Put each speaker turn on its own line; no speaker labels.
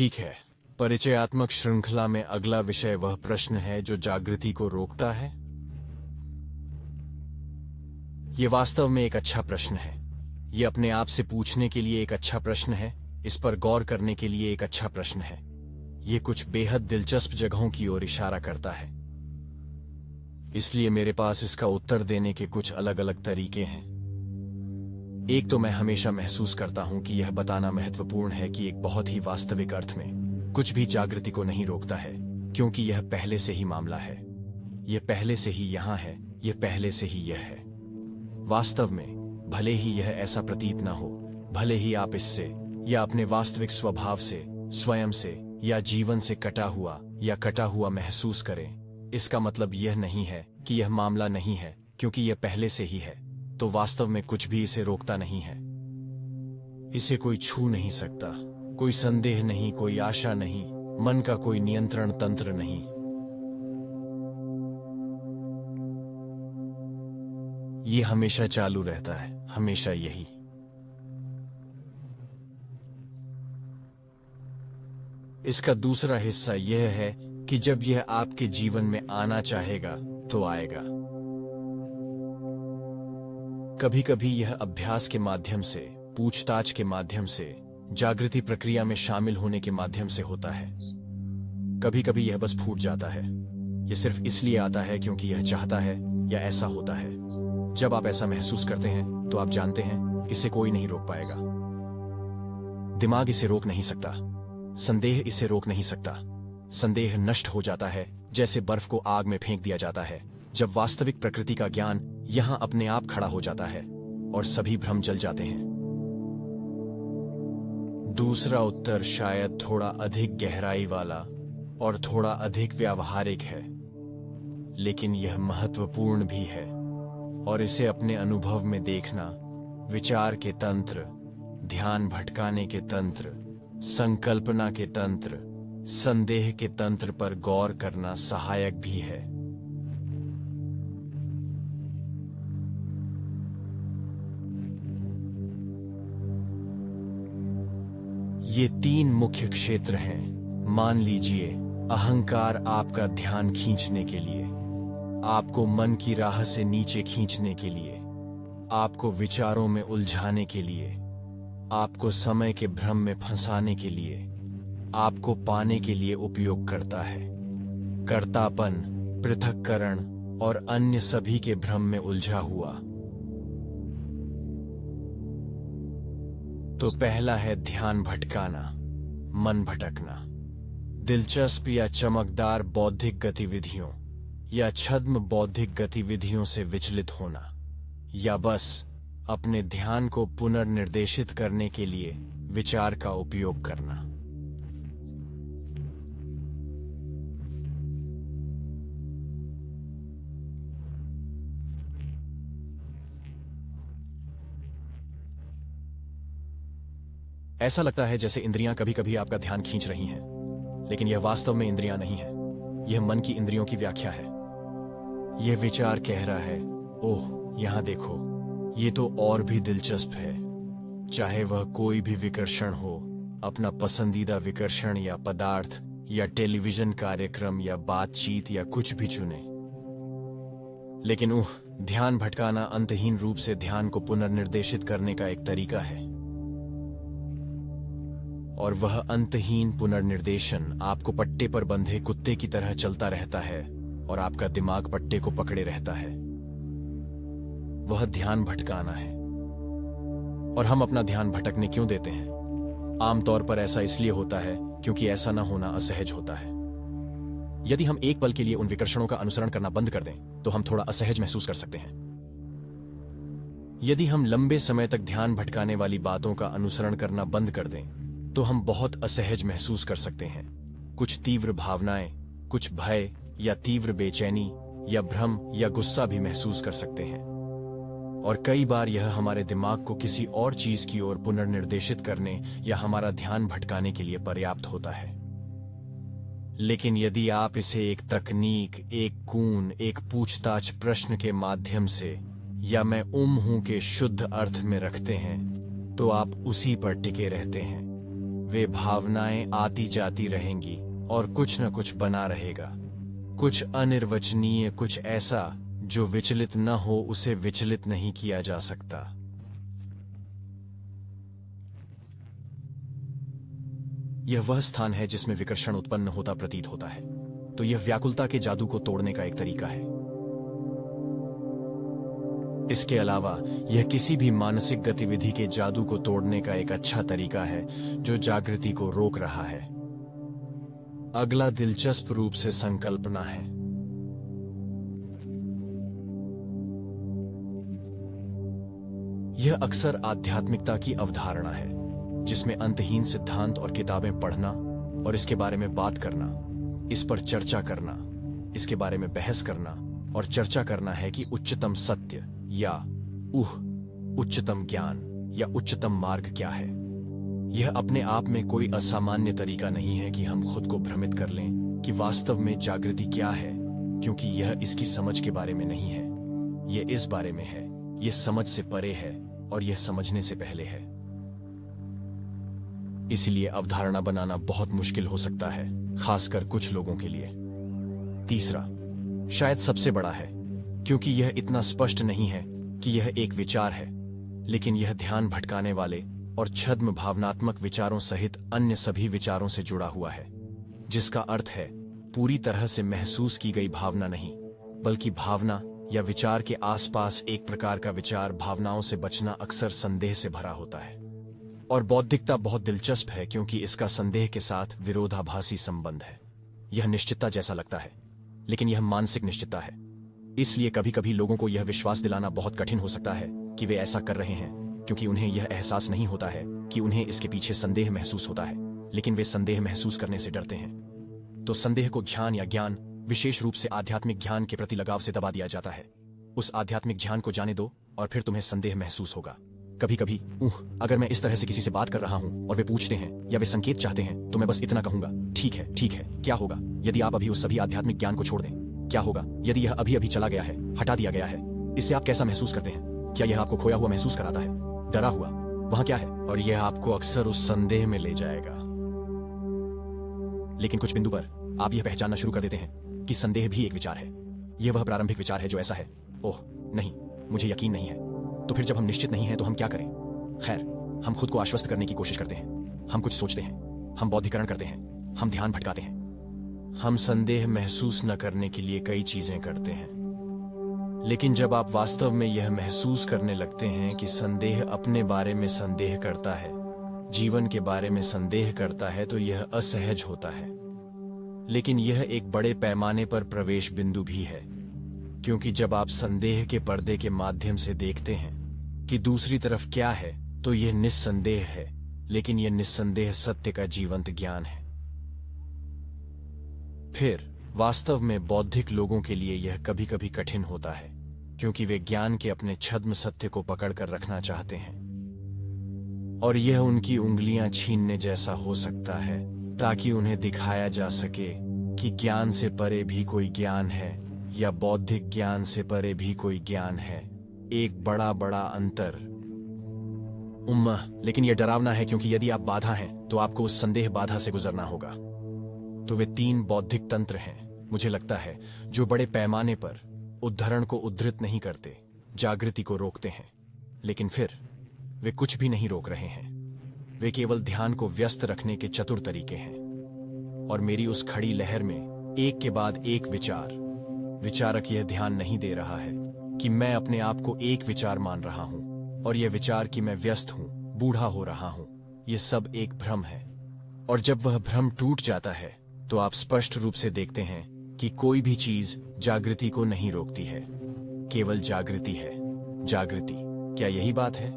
ठीक है। परिचयात्मक श्रृंखला में अगला विषय वह प्रश्न है जो जागृति को रोकता है। यह वास्तव में एक अच्छा प्रश्न है। यह अपने आप से पूछने के लिए एक अच्छा प्रश्न है। इस पर गौर करने के लिए एक अच्छा प्रश्न है। यह कुछ बेहद दिलचस्प जगहों की ओर इशारा करता है। इसलिए मेरे पास इसका उत्तर देने के कुछ अलग अलग तरीके हैं। एक तो मैं हमेशा महसूस करता हूं कि यह बताना महत्वपूर्ण है कि एक बहुत ही वास्तविक अर्थ में कुछ भी जागृति को नहीं रोकता है, क्योंकि यह पहले से ही मामला है। यह पहले से ही यहां है। यह पहले से ही यह है। वास्तव में भले ही यह ऐसा प्रतीत न हो, भले ही आप इससे या अपने वास्तविक स्वभाव से, स्वयं से या जीवन से कटा हुआ महसूस करें, इसका मतलब यह नहीं है कि यह मामला नहीं है, क्योंकि यह पहले से ही है। तो वास्तव में कुछ भी इसे रोकता नहीं है। इसे कोई छू नहीं सकता। कोई संदेह नहीं, कोई आशा नहीं, मन का कोई नियंत्रण तंत्र नहीं। ये हमेशा चालू रहता है, हमेशा यही। इसका दूसरा हिस्सा यह है कि जब यह आपके जीवन में आना चाहेगा तो आएगा। कभी कभी यह अभ्यास के माध्यम से, पूछताछ के माध्यम से, जागृति प्रक्रिया में शामिल होने के माध्यम से होता है। कभी कभी यह बस फूट जाता है। यह सिर्फ इसलिए आता है क्योंकि यह चाहता है या ऐसा होता है। जब आप ऐसा महसूस करते हैं तो आप जानते हैं इसे कोई नहीं रोक पाएगा। दिमाग इसे रोक नहीं सकता। संदेह इसे रोक नहीं सकता। संदेह नष्ट हो जाता है जैसे बर्फ को आग में फेंक दिया जाता है जब वास्तविक प्रकृति का ज्ञान यहां अपने आप खड़ा हो जाता है और सभी भ्रम जल जाते हैं। दूसरा उत्तर शायद थोड़ा अधिक गहराई वाला और थोड़ा अधिक व्यावहारिक है, लेकिन यह महत्वपूर्ण भी है। और इसे अपने अनुभव में देखना, विचार के तंत्र, ध्यान भटकाने के तंत्र, संकल्पना के तंत्र, संदेह के तंत्र पर गौर करना सहायक भी है। ये तीन मुख्य क्षेत्र हैं। मान लीजिए अहंकार आपका ध्यान खींचने के लिए, आपको मन की राह से नीचे खींचने के लिए, आपको विचारों में उलझाने के लिए, आपको समय के भ्रम में फंसाने के लिए, आपको पाने के लिए उपयोग करता है। कर्तापन, पृथक्करण और अन्य सभी के भ्रम में उलझा हुआ। तो पहला है ध्यान भटकाना, मन भटकना। दिलचस्प या चमकदार बौद्धिक गतिविधियों या छद्म बौद्धिक गतिविधियों से विचलित होना, या बस अपने ध्यान को पुनर्निर्देशित करने के लिए विचार का उपयोग करना। ऐसा लगता है जैसे इंद्रियां कभी कभी आपका ध्यान खींच रही हैं, लेकिन यह वास्तव में इंद्रियां नहीं है। यह मन की इंद्रियों की व्याख्या है। यह विचार कह रहा है, ओह यहां देखो, ये तो और भी दिलचस्प है। चाहे वह कोई भी विकर्षण हो, अपना पसंदीदा विकर्षण या पदार्थ या टेलीविजन कार्यक्रम या बातचीत या कुछ भी चुने। लेकिन ध्यान भटकाना अंतहीन रूप से ध्यान को पुनर्निर्देशित करने का एक तरीका है। और वह अंतहीन पुनर्निर्देशन आपको पट्टे पर बंधे कुत्ते की तरह चलता रहता है और आपका दिमाग पट्टे को पकड़े रहता है। वह ध्यान भटकाना है। और हम अपना ध्यान भटकने क्यों देते हैं? आमतौर पर ऐसा इसलिए होता है क्योंकि ऐसा न होना असहज होता है। यदि हम एक पल के लिए उन विकर्षणों का अनुसरण करना बंद कर दें तो हम थोड़ा असहज महसूस कर सकते हैं। यदि हम लंबे समय तक ध्यान भटकाने वाली बातों का अनुसरण करना बंद कर दें तो हम बहुत असहज महसूस कर सकते हैं। कुछ तीव्र भावनाएं, कुछ भय या तीव्र बेचैनी या भ्रम या गुस्सा भी महसूस कर सकते हैं। और कई बार यह हमारे दिमाग को किसी और चीज की ओर पुनर्निर्देशित करने या हमारा ध्यान भटकाने के लिए पर्याप्त होता है। लेकिन यदि आप इसे एक तकनीक, एक कून, एक पूछताछ प्रश्न के माध्यम से या मैं हूं के शुद्ध अर्थ में रखते हैं तो आप उसी पर टिके रहते हैं। वे भावनाएं आती जाती रहेंगी और कुछ न कुछ बना रहेगा, कुछ अनिर्वचनीय, कुछ ऐसा जो विचलित न हो, उसे विचलित नहीं किया जा सकता। यह वह स्थान है जिसमें विकर्षण उत्पन्न होता प्रतीत होता है, तो यह व्याकुलता के जादू को तोड़ने का एक तरीका है। इसके अलावा यह किसी भी मानसिक गतिविधि के जादू को तोड़ने का एक अच्छा तरीका है जो जागृति को रोक रहा है। अगला दिलचस्प रूप से संकल्पना है। यह अक्सर आध्यात्मिकता की अवधारणा है जिसमें अंतहीन सिद्धांत और किताबें पढ़ना और इसके बारे में बात करना, इस पर चर्चा करना, इसके बारे में बहस करना और चर्चा करना है कि उच्चतम सत्य या उच्चतम ज्ञान या उच्चतम मार्ग क्या है। यह अपने आप में कोई असामान्य तरीका नहीं है कि हम खुद को भ्रमित कर लें कि वास्तव में जागृति क्या है, क्योंकि यह इसकी समझ के बारे में नहीं है, यह इस बारे में है, यह समझ से परे है और यह समझने से पहले है। इसलिए अवधारणा बनाना बहुत मुश्किल हो सकता है, खासकर कुछ लोगों के लिए। तीसरा, शायद सबसे बड़ा है, क्योंकि यह इतना स्पष्ट नहीं है कि यह एक विचार है, लेकिन यह ध्यान भटकाने वाले और छद्म भावनात्मक विचारों सहित अन्य सभी विचारों से जुड़ा हुआ है, जिसका अर्थ है पूरी तरह से महसूस की गई भावना नहीं, बल्कि भावना या विचार के आसपास एक प्रकार का विचार। भावनाओं से बचना अक्सर संदेह से भरा होता है, और बौद्धिकता बहुत दिलचस्प है क्योंकि इसका संदेह के साथ विरोधाभासी संबंध है। यह निश्चितता जैसा लगता है, लेकिन यह मानसिक निश्चितता है। इसलिए कभी कभी लोगों को यह विश्वास दिलाना बहुत कठिन हो सकता है कि वे ऐसा कर रहे हैं क्योंकि उन्हें यह एहसास नहीं होता है कि उन्हें इसके पीछे संदेह महसूस होता है, लेकिन वे संदेह महसूस करने से डरते हैं। तो संदेह को ध्यान या ज्ञान, विशेष रूप से आध्यात्मिक ज्ञान के प्रति लगाव से दबा दिया जाता है। उस आध्यात्मिक ज्ञान को जाने दो और फिर तुम्हें संदेह महसूस होगा। कभी कभी अगर मैं इस तरह से किसी से बात कर रहा हूं और वे पूछते हैं या वे संकेत चाहते हैं, तो मैं बस इतना कहूंगा, ठीक है, ठीक है। क्या होगा यदि आप अभी उस सभी आध्यात्मिक ज्ञान को छोड़ दें? क्या होगा यदि यह अभी अभी चला गया है, हटा दिया गया है? इससे आप कैसा महसूस करते हैं? क्या यह आपको खोया हुआ महसूस कराता है, डरा हुआ? वहां क्या है? और यह आपको अक्सर उस संदेह में ले जाएगा। लेकिन कुछ बिंदु पर आप यह पहचानना शुरू कर देते हैं कि संदेह भी एक विचार है। यह वह प्रारंभिक विचार है जो ऐसा है, ओह नहीं, मुझे यकीन नहीं है। तो फिर जब हम निश्चित नहीं हैं तो हम क्या करें? खैर, हम खुद को आश्वस्त करने की कोशिश करते हैं, हम कुछ सोचते हैं, हम बौद्धिकरण करते हैं, हम ध्यान भटकाते हैं, हम संदेह महसूस न करने के लिए कई चीजें करते हैं। लेकिन जब आप वास्तव में यह महसूस करने लगते हैं कि संदेह अपने बारे में संदेह करता है, जीवन के बारे में संदेह करता है, तो यह असहज होता है। लेकिन यह एक बड़े पैमाने पर प्रवेश बिंदु भी है, क्योंकि जब आप संदेह के पर्दे के माध्यम से देखते हैं कि दूसरी तरफ क्या है, तो यह निस्संदेह है, लेकिन यह निस्संदेह सत्य का जीवंत ज्ञान है। फिर वास्तव में बौद्धिक लोगों के लिए यह कभी कभी कठिन होता है, क्योंकि वे ज्ञान के अपने छद्म सत्य को पकड़ कर रखना चाहते हैं, और यह उनकी उंगलियां छीनने जैसा हो सकता है, ताकि उन्हें दिखाया जा सके कि ज्ञान से परे भी कोई ज्ञान है, या बौद्धिक ज्ञान से परे भी कोई ज्ञान है। एक बड़ा बड़ा अंतर। लेकिन यह डरावना है, क्योंकि यदि आप बाधा हैं तो आपको उस संदेह बाधा से गुजरना होगा। तो वे 3 बौद्धिक तंत्र हैं, मुझे लगता है, जो बड़े पैमाने पर उद्धरण को उद्धृत नहीं करते, जागृति को रोकते हैं। लेकिन फिर वे कुछ भी नहीं रोक रहे हैं, वे केवल ध्यान को व्यस्त रखने के चतुर तरीके हैं। और मेरी उस खड़ी लहर में एक के बाद एक विचारक यह ध्यान नहीं दे रहा है कि मैं अपने आप को एक विचार मान रहा हूं, और यह विचार कि मैं व्यस्त हूं, बूढ़ा हो रहा हूं, यह सब एक भ्रम है। और जब वह भ्रम टूट जाता है तो आप स्पष्ट रूप से देखते हैं कि कोई भी चीज जागृति को नहीं रोकती है, केवल जागृति है। जागृति, क्या यही बात है?